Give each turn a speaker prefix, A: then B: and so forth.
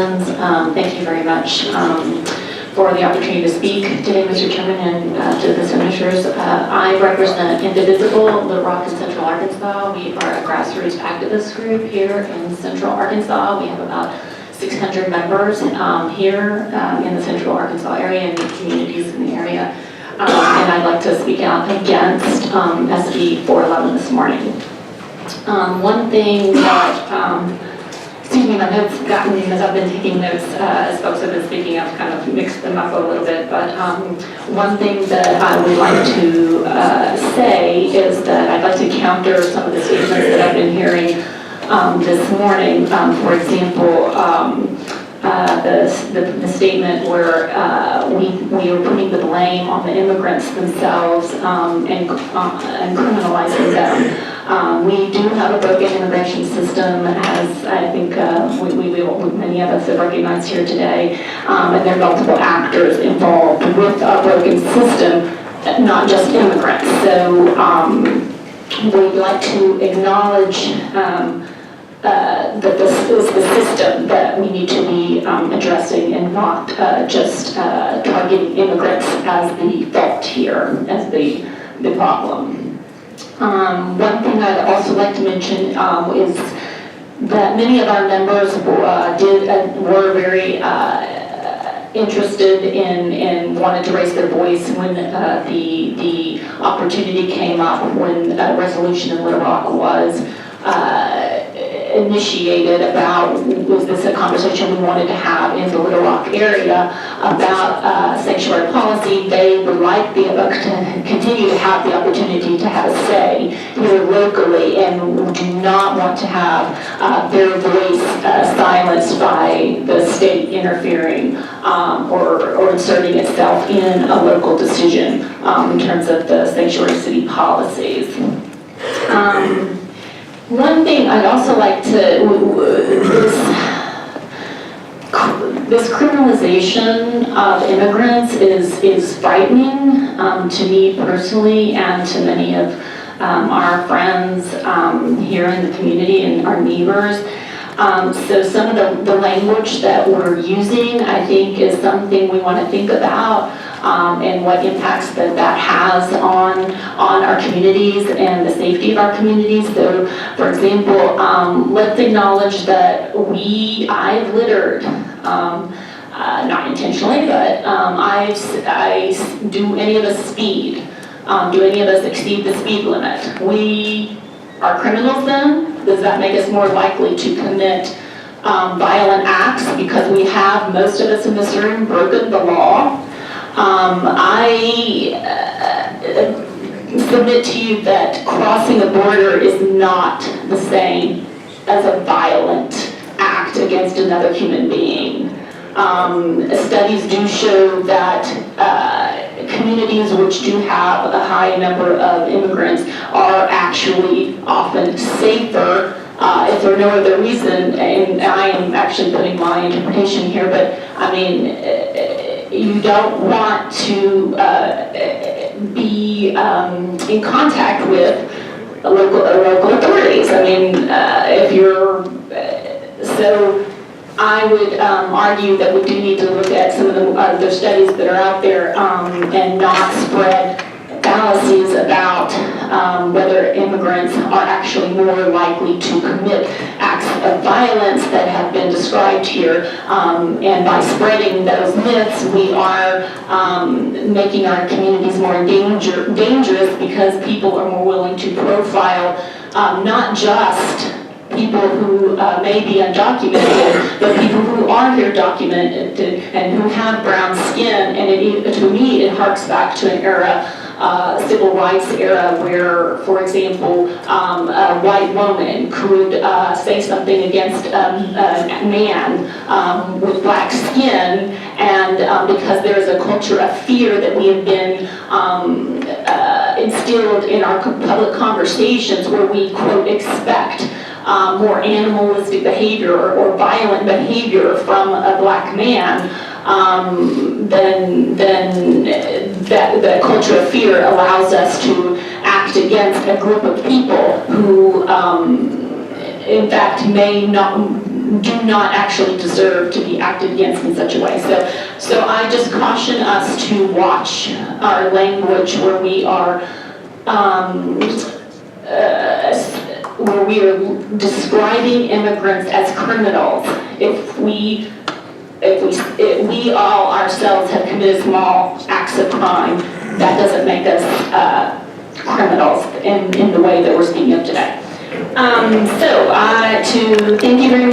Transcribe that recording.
A: citizens. Thank you very much for the opportunity to speak today, Mr. Chairman, and to the senators. I represent Indivisible, Little Rock and Central Arkansas. We are a grassroots activist group here in Central Arkansas. We have about 600 members here in the Central Arkansas area and the communities in the area. And I'd like to speak out against SB 411 this morning. One thing that, excuse me, my notes gotten, as I've been taking notes, as folks have been speaking, I've kind of mixed them up a little bit, but one thing that I would like to say is that I'd like to counter some of the statements that I've been hearing this morning. For example, the statement where we are putting the blame on the immigrants themselves and criminalizing them. We do have a broken immigration system, as I think many of us have recognized here today, and there are multiple actors involved with a broken system, not just immigrants. So we'd like to acknowledge that this is the system that we need to be addressing and not just targeting immigrants as the fault here, as the problem. One thing I'd also like to mention is that many of our members were very interested in and wanted to raise their voice when the opportunity came up, when a resolution in Little Rock was initiated about, was this a conversation we wanted to have in the Little Rock area about sanctuary policy. They would like to continue to have the opportunity to have a say here locally and do not want to have their voice silenced by the state interfering or inserting itself in a local decision in terms of the sanctuary city policies. One thing I'd also like to, this criminalization of immigrants is frightening to me personally and to many of our friends here in the community and our neighbors. So some of the language that we're using, I think, is something we want to think about and what impacts that has on our communities and the safety of our communities. So, for example, let's acknowledge that I've littered, not intentionally, but do any of us speed? Do any of us exceed the speed limit? We are criminals then? Does that make us more likely to commit violent acts because we have, most of us in this room, broken the law? I submit to you that crossing a border is not the same as a violent act against another human being. Studies do show that communities which do have a high number of immigrants are actually often safer if for no other reason, and I am actually putting my interpretation here, but I mean, you don't want to be in contact with local authorities. I mean, if you're, so I would argue that we do need to look at some of the studies that are out there and not spread fallacies about whether immigrants are actually more likely to commit acts of violence that have been described here. And by spreading those myths, we are making our communities more dangerous because people are more willing to profile not just people who may be undocumented, but people who are here documented and who have brown skin. And to me, it harks back to an era, civil rights era, where, for example, a white woman could say something against a man with black skin, and because there's a culture of fear that we have been instilled in our public conversations, where we, quote, expect more animalistic behavior or violent behavior from a black man, then that culture of fear allows us to act against a group of people who, in fact, may not do not actually deserve to be acted against in such a way. So I just caution us to watch our language where we are describing immigrants as criminals. If we all ourselves have committed small acts of crime, that doesn't make us criminals in the way that we're speaking of today. To thank you very much.